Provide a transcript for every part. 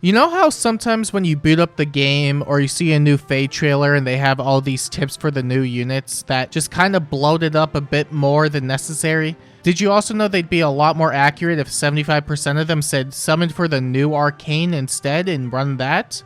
You know how sometimes when you boot up the game or you see a new Fade trailer and they have all these tips for the new units that just kind of bloat it up a bit more than necessary? Did you also know they'd be a lot more accurate if 75% of them said summon for the new arcane instead and run that?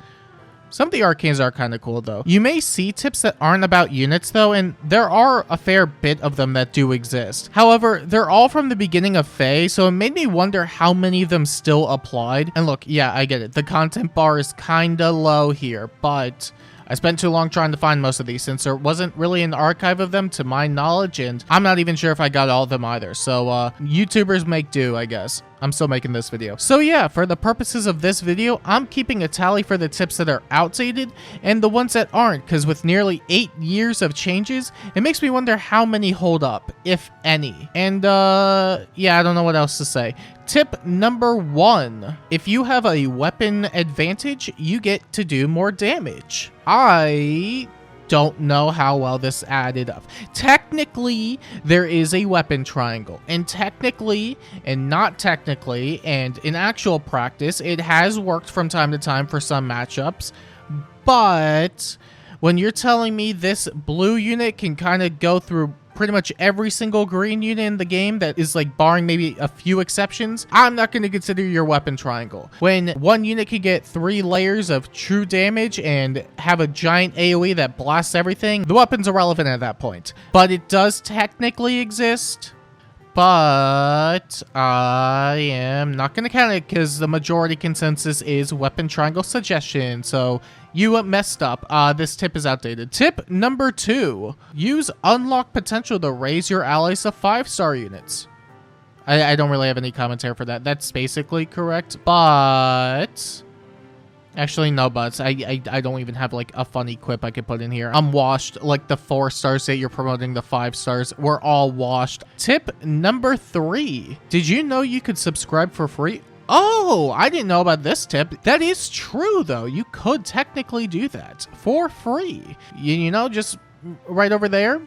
Some of the arcanes are kind of cool though. You may see tips that aren't about units though, and there are a fair bit of them that do exist. However, they're all from the beginning of Fae, so it made me wonder how many of them still applied. And look, yeah, I get it. The content bar is kinda low here, but I spent too long trying to find most of these since there wasn't really an archive of them to my knowledge, and I'm not even sure if I got all of them either. So YouTubers make do, I guess. I'm still making this video. So yeah, for the purposes of this video, I'm keeping a tally for the tips that are outdated and the ones that aren't, because with nearly 8 years of changes, it makes me wonder how many hold up, if any. And yeah, I don't know what else to say. Tip number 1. If you have a weapon advantage, you get to do more damage. I don't know how well this added up. Technically, there is a weapon triangle, and technically, and not technically, and in actual practice, it has worked from time to time for some matchups, but when you're telling me this blue unit can kind of go through pretty much every single green unit in the game that is like barring maybe a few exceptions, I'm not going to consider your weapon triangle. When one unit can get 3 layers of true damage and have a giant AoE that blasts everything, the weapon's irrelevant at that point. But it does technically exist. But I am not going to count it because the majority consensus is weapon triangle suggestion. So you messed up. This tip is outdated. Tip number 2. Use unlock potential to raise your allies to 5-star units. I don't really have any commentary for that. That's basically correct. But actually, no buts. I don't even have like a funny quip I could put in here. I'm washed. Like the 4 stars that you're promoting, the 5 stars, we're all washed. Tip number 3. Did you know you could subscribe for free? Oh, I didn't know about this tip. That is true though. You could technically do that for free. You know, just right over there.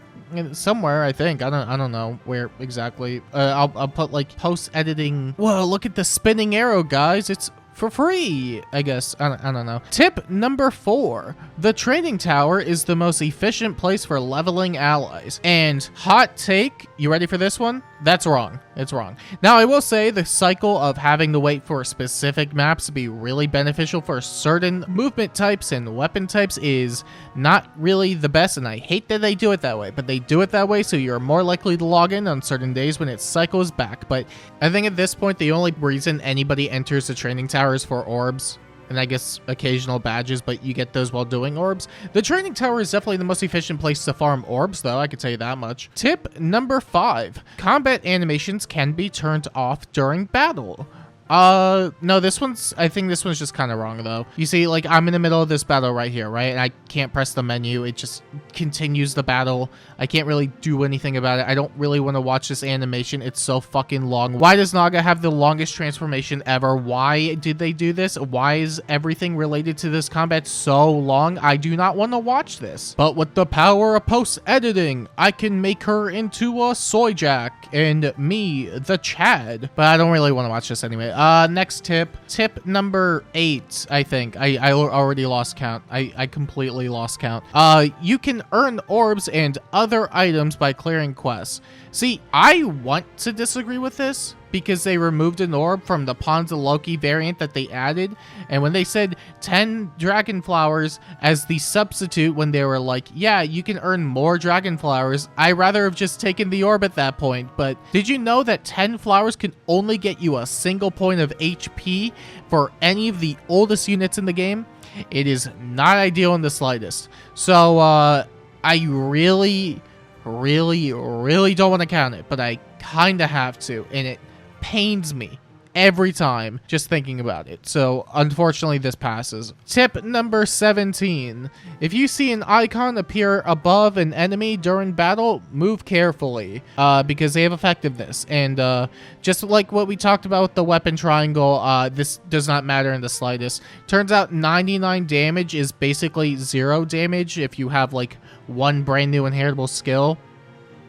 Somewhere, I think. I don't know where exactly. I'll put like post editing. Whoa, look at the spinning arrow, guys. It's for free, I guess. I don't know. Tip number 4. The training tower is the most efficient place for leveling allies. And hot take, you ready for this one? That's wrong. It's wrong. Now, I will say the cycle of having to wait for specific maps to be really beneficial for certain movement types and weapon types is not really the best, and I hate that they do it that way, but they do it that way so you're more likely to log in on certain days when it cycles back. But I think at this point, the only reason anybody enters the training tower is for orbs. And I guess occasional badges, but you get those while doing orbs. The training tower is definitely the most efficient place to farm orbs, though, I can tell you that much. Tip number 5. Combat animations can be turned off during battle. No, I think this one's just kind of wrong, though. You see, like, I'm in the middle of this battle right here, right? And I can't press the menu. It just continues the battle. I can't really do anything about it. I don't really want to watch this animation. It's so fucking long. Why does Naga have the longest transformation ever? Why did they do this? Why is everything related to this combat so long? I do not want to watch this. But with the power of post-editing, I can make her into a soy jack and me, the Chad. But I don't really want to watch this anyway. Next tip. Tip number 8, I think. I already lost count. I completely lost count. You can earn orbs and other items by clearing quests. See, I want to disagree with this because they removed an orb from the Pawns of Loki variant that they added, and when they said 10 dragon flowers as the substitute when they were like, yeah, you can earn more dragon flowers, I'd rather have just taken the orb at that point. But did you know that 10 flowers can only get you a single point of HP for any of the oldest units in the game? It is not ideal in the slightest. So, I really don't want to count it, but I kind of have to, and it pains me every time just thinking about it. So unfortunately this passes. Tip number 17. If you see an icon appear above an enemy during battle, move carefully because they have effectiveness. And just like what we talked about with the weapon triangle, this does not matter in the slightest. Turns out 99 damage is basically 0 damage if you have like one brand new inheritable skill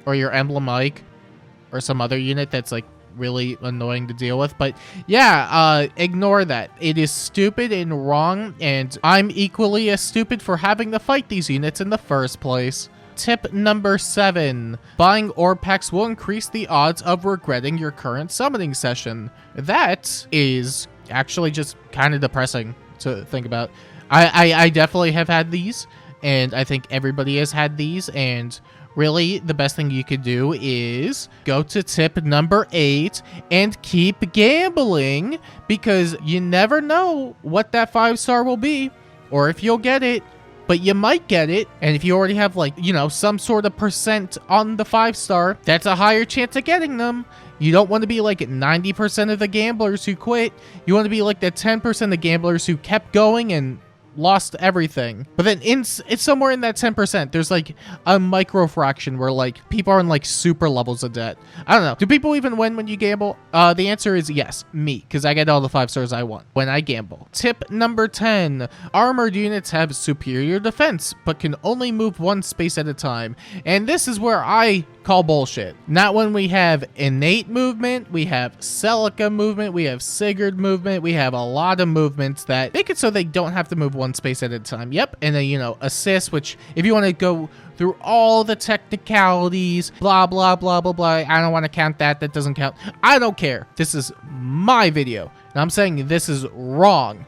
or your Emblem or some other unit that's like really annoying to deal with. But yeah, ignore that. It is stupid and wrong, and I'm equally as stupid for having to fight these units in the first place. Tip number 7. Buying orb packs will increase the odds of regretting your current summoning session. That is actually just kind of depressing to think about. I definitely have had these, and I think everybody has had these, and really the best thing you could do is go to tip number 8 and keep gambling, because you never know what that 5-star will be or if you'll get it. But you might get it, and if you already have, like, you know, some sort of percent on the 5-star, that's a higher chance of getting them. You don't want to be like 90% of the gamblers who quit. You want to be like the 10% of gamblers who kept going and lost everything. But then it's somewhere in that 10%, there's like a micro fraction where like people are in like super levels of debt. I don't know. Do people even win when you gamble? The answer is yes, me, because I get all the 5 stars I want when I gamble. Tip number 10. Armored units have superior defense, but can only move 1 space at a time. And this is where I call bullshit. Not when we have innate movement, we have Celica movement, we have Sigurd movement, we have a lot of movements that make it so they don't have to move 1 space at a time. Yep, and then, you know, assist, which if you want to go through all the technicalities, blah, blah, blah, blah, blah, I don't want to count that. That doesn't count. I don't care. This is my video, and I'm saying this is wrong.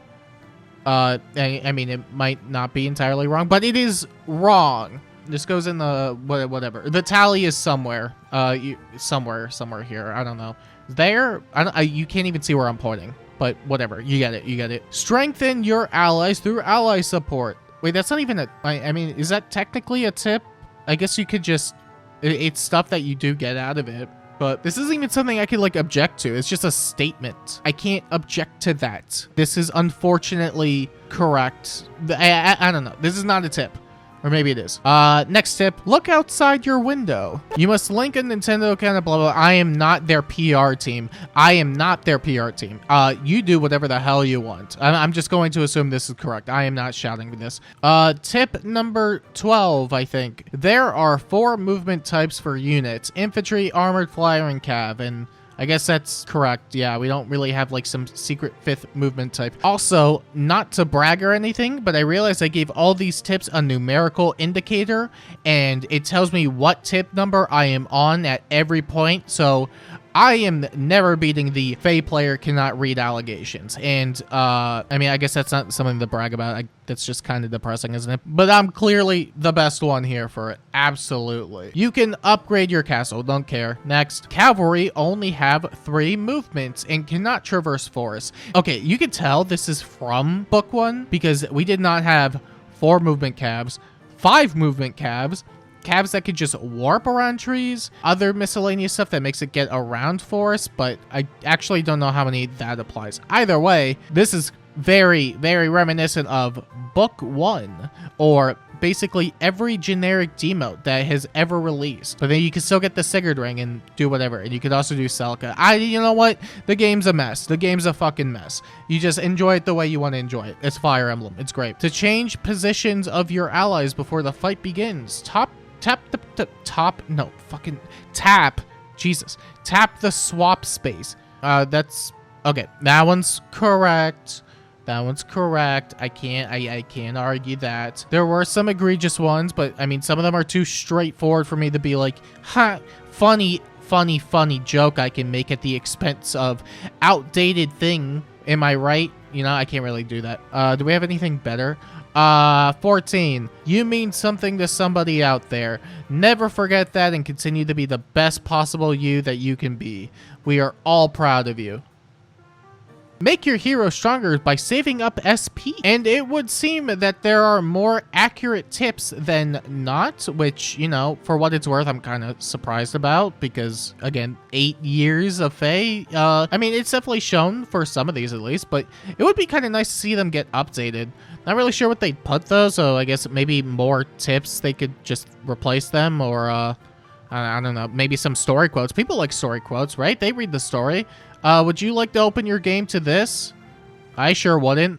I mean, it might not be entirely wrong, but it is wrong. This goes in the whatever. The tally is somewhere. Somewhere here. I don't know. There. You can't even see where I'm pointing. But whatever. You get it. You get it. Strengthen your allies through ally support. Wait, that's not even a. I mean, is that technically a tip? I guess you could just. It's stuff that you do get out of it. But this isn't even something I could like object to. It's just a statement. I can't object to that. This is unfortunately correct. I don't know. This is not a tip. Or maybe it is. Next tip, look outside your window. You must link a Nintendo account, blah, blah. I am not their PR team. I am not their PR team. You do whatever the hell you want. I'm just going to assume this is correct. I am not shouting this. Tip number 12, I think. There are 4 movement types for units: infantry, armored, flyer, and cav. And I guess that's correct. Yeah, we don't really have like some secret 5th movement type. Also, not to brag or anything, but I realized I gave all these tips a numerical indicator, and it tells me what tip number I am on at every point. So I am never beating the Fae player cannot read allegations. And, I mean, I guess that's not something to brag about. That's just kind of depressing, isn't it? But I'm clearly the best one here for it. Absolutely. You can upgrade your castle. Don't care. Next. Cavalry only have 3 movements and cannot traverse forests. Okay, you can tell this is from book 1 because we did not have 4 movement cavs, 5 movement cavs, cabs that could just warp around trees, other miscellaneous stuff that makes it get around forests, but I actually don't know how many that applies. Either way, this is very, very reminiscent of Book 1, or basically every generic demote that has ever released. But then you can still get the Sigurd ring and do whatever, and you could also do Celica. You know what? The game's a mess. The game's a fucking mess. You just enjoy it the way you want to enjoy it. It's Fire Emblem. It's great. To change positions of your allies before the fight begins, tap the swap space. That's okay. That one's correct. That one's correct. I can't argue that. There were some egregious ones, but I mean, some of them are too straightforward for me to be like, ha, funny joke I can make at the expense of outdated thing. Am I right? You know, I can't really do that. Do we have anything better? 14. You mean something to somebody out there. Never forget that and continue to be the best possible you that you can be. We are all proud of you. Make your hero stronger by saving up SP. And it would seem that there are more accurate tips than not, which, you know, for what it's worth, I'm kind of surprised about because, again, 8 years of Fae. I mean, it's definitely shown for some of these at least, but it would be kind of nice to see them get updated. Not really sure what they'd put though, so I guess maybe more tips, they could just replace them, or I don't know, maybe some story quotes. People like story quotes, right? They read the story. Would you like to open your game to this? I sure wouldn't.